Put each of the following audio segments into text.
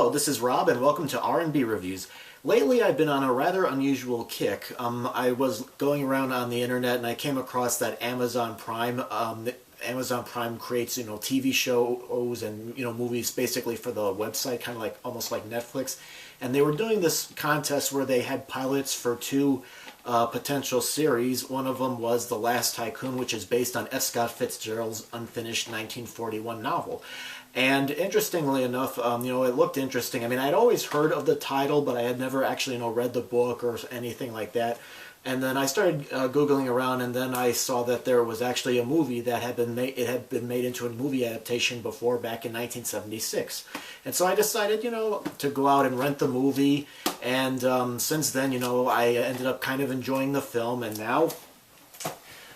Hello, this is Rob and welcome to R&B Reviews. Lately I've been on a rather unusual kick. I was going around on the internet and I came across that Amazon Prime. Amazon Prime creates, TV shows and, movies basically for the website, kind of like, almost like Netflix. And they were doing this contest where they had pilots for two potential series. One of them was The Last Tycoon, which is based on F. Scott Fitzgerald's unfinished 1941 novel. And interestingly enough, it looked interesting. I mean, I'd always heard of the title, but I had never actually, read the book or anything like that. And then I started Googling around, and then I saw that there was actually a movie that had been made. It had been made into a movie adaptation before, back in 1976. And so I decided, to go out and rent the movie. And since then, I ended up kind of enjoying the film, and now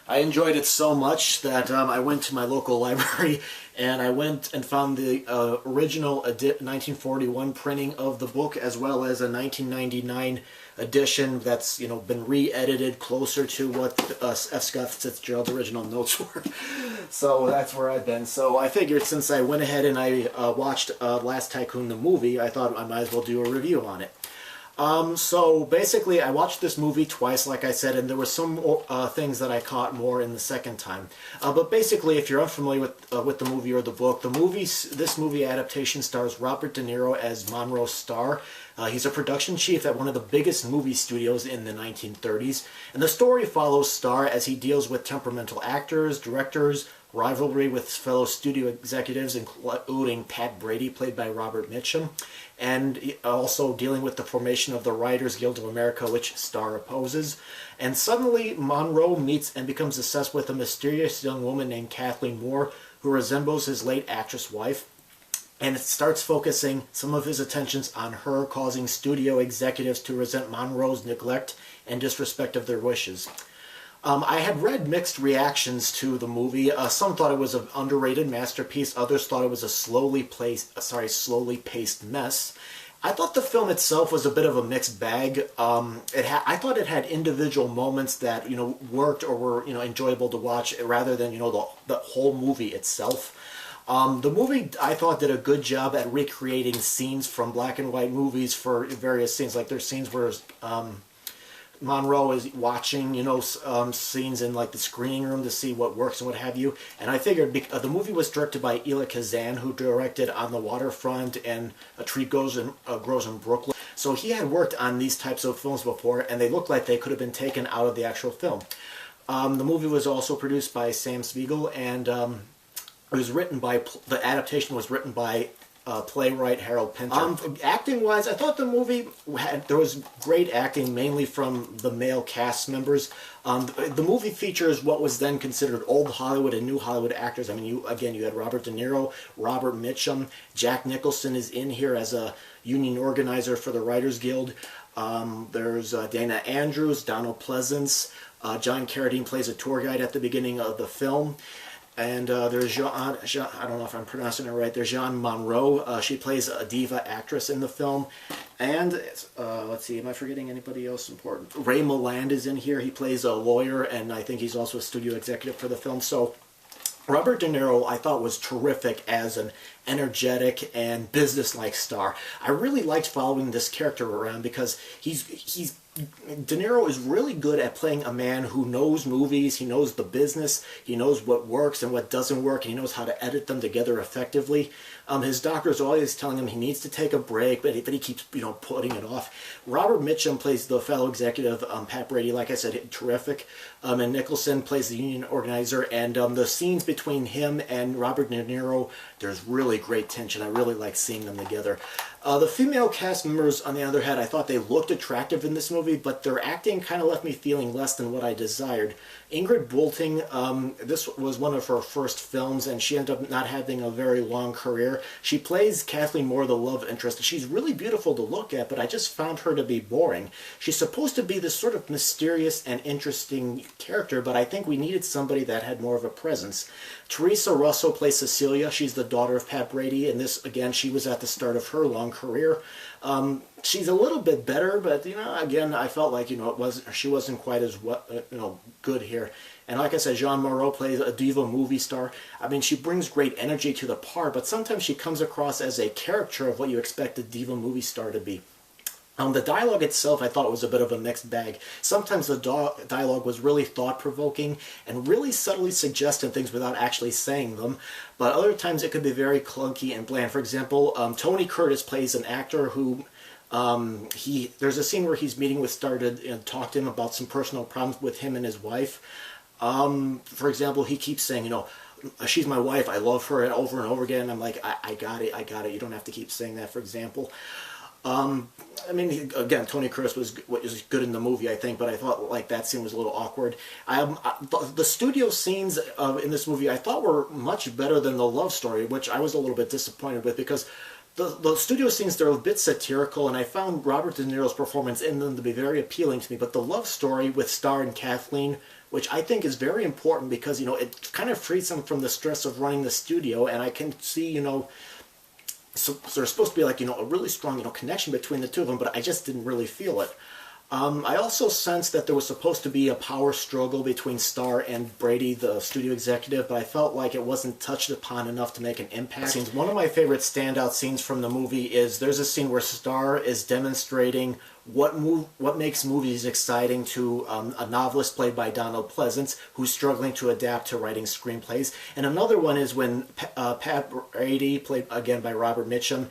I enjoyed it so much that I went to my local library and I went and found the original 1941 printing of the book, as well as a 1999 edition that's been re-edited closer to what F. Scott Fitzgerald's original notes were. So that's where I've been. So I figured, since I went ahead and I watched Last Tycoon the movie, I thought I might as well do a review on it. So basically I watched this movie twice, like I said, and there were some things that I caught more in the second time. But basically, if you're unfamiliar with the movie or the book, this movie adaptation stars Robert DeNiro as Monroe Starr. He's a production chief at one of the biggest movie studios in the 1930s, and the story follows Starr as he deals with temperamental actors, directors, rivalry with fellow studio executives, including Pat Brady, played by Robert Mitchum, and also dealing with the formation of the Writers Guild of America, which Starr opposes. And suddenly, Monroe meets and becomes obsessed with a mysterious young woman named Kathleen Moore, who resembles his late actress wife, and it starts focusing some of his attentions on her, causing studio executives to resent Monroe's neglect and disrespect of their wishes. I had read mixed reactions to the movie. Some thought it was an underrated masterpiece. Others thought it was a slowly paced mess. I thought the film itself was a bit of a mixed bag. I thought it had individual moments that worked or were enjoyable to watch, rather than the whole movie itself. The movie, I thought, did a good job at recreating scenes from black and white movies for various scenes. Like, there's scenes where Monroe is watching, scenes in like the screening room to see what works and what have you. And I figured the movie was directed by Elia Kazan, who directed On the Waterfront and A Tree Grows in Brooklyn. So he had worked on these types of films before, and they looked like they could have been taken out of the actual film. The movie was also produced by Sam Spiegel, and the adaptation was written by playwright Harold Pinter. Acting-wise, I thought the movie there was great acting, mainly from the male cast members. The movie features what was then considered old Hollywood and new Hollywood actors. I mean, you had Robert De Niro, Robert Mitchum, Jack Nicholson is in here as a union organizer for the Writers Guild. There's Dana Andrews, Donald Pleasance, John Carradine plays a tour guide at the beginning of the film. And there's I don't know if I'm pronouncing it right, there's Jeanne Moreau. She plays a diva actress in the film. And, let's see, am I forgetting anybody else important? Ray Milland is in here. He plays a lawyer, and I think he's also a studio executive for the film. So Robert De Niro, I thought, was terrific as an energetic and business-like star. I really liked following this character around because De Niro is really good at playing a man who knows movies, he knows the business, he knows what works and what doesn't work, and he knows how to edit them together effectively. His doctor's always telling him he needs to take a break, but he keeps, putting it off. Robert Mitchum plays the fellow executive, Pat Brady, like I said, terrific. And Nicholson plays the union organizer, and the scenes between him and Robert De Niro, there's really great tension. I really like seeing them together. The female cast members, on the other hand, I thought they looked attractive in this movie, but their acting kind of left me feeling less than what I desired. Ingrid Bolting, this was one of her first films, and she ended up not having a very long career. She plays Kathleen Moore, the love interest. She's really beautiful to look at, but I just found her to be boring. She's supposed to be this sort of mysterious and interesting character, but I think we needed somebody that had more of a presence. Teresa Russo plays Cecilia. She's the daughter of Pat Brady, and this, again, she was at the start of her long career. she's a little bit better, but again, I felt like she wasn't quite as good here. And like I said, Jeanne Moreau plays a diva movie star. I mean, she brings great energy to the part, but sometimes she comes across as a caricature of what you expect a diva movie star to be. The dialogue itself, I thought, was a bit of a mixed bag. Sometimes the dialogue was really thought-provoking and really subtly suggesting things without actually saying them, but other times it could be very clunky and bland. For example, Tony Curtis plays an actor who there's a scene where he's meeting with Star to talk to him about some personal problems with him and his wife. For example, he keeps saying, she's my wife, I love her, and over again. I'm like, I got it. You don't have to keep saying that, for example. I mean, again, Tony Curtis was good in the movie, I think, but I thought like that scene was a little awkward. The studio scenes in this movie I thought were much better than the love story, which I was a little bit disappointed with, because the studio scenes, they're a bit satirical, and I found Robert De Niro's performance in them to be very appealing to me. But the love story with Star and Kathleen, which I think is very important because, it kind of frees them from the stress of running the studio, and I can see, so there's supposed to be like, a really strong, connection between the two of them, but I just didn't really feel it. I also sensed that there was supposed to be a power struggle between Starr and Brady, the studio executive, but I felt like it wasn't touched upon enough to make an impact. One of my favorite standout scenes from the movie is there's a scene where Starr is demonstrating what makes movies exciting to a novelist played by Donald Pleasance, who's struggling to adapt to writing screenplays. And another one is when Pat Brady, played again by Robert Mitchum,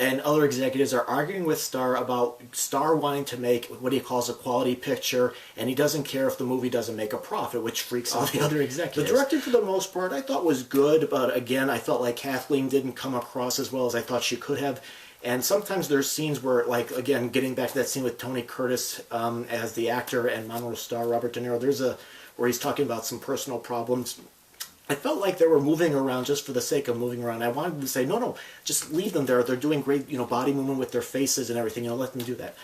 and other executives are arguing with Starr about Starr wanting to make what he calls a quality picture, and he doesn't care if the movie doesn't make a profit, which freaks out the other executives. The directing, for the most part, I thought was good, but again, I felt like Kathleen didn't come across as well as I thought she could have. And sometimes there's scenes where, like, again, getting back to that scene with Tony Curtis as the actor and Monroe Star, Robert De Niro, where he's talking about some personal problems. I felt like they were moving around just for the sake of moving around. I wanted to say, no, just leave them there. They're doing great, body movement with their faces and everything. Let them do that.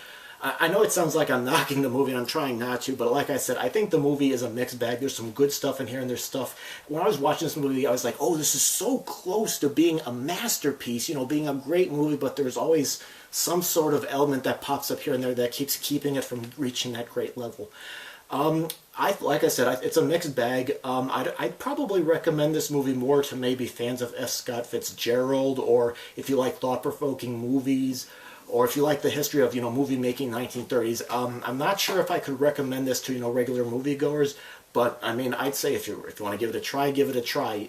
I know it sounds like I'm knocking the movie, and I'm trying not to, but like I said, I think the movie is a mixed bag. There's some good stuff in here, and there's stuff. When I was watching this movie, I was like, oh, this is so close to being a masterpiece, being a great movie, but there's always some sort of element that pops up here and there that keeps keeping it from reaching that great level. Like I said, it's a mixed bag. I'd probably recommend this movie more to maybe fans of F. Scott Fitzgerald, or if you like thought-provoking movies, or if you like the history of, movie making 1930s. I'm not sure if I could recommend this to, regular moviegoers, but I mean, I'd say if you want to give it a try, give it a try.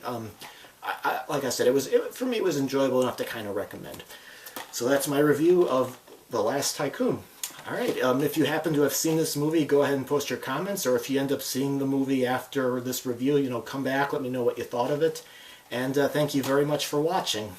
Like I said, for me, it was enjoyable enough to kind of recommend. So that's my review of The Last Tycoon. Alright, if you happen to have seen this movie, go ahead and post your comments, or if you end up seeing the movie after this review, come back, let me know what you thought of it, and thank you very much for watching.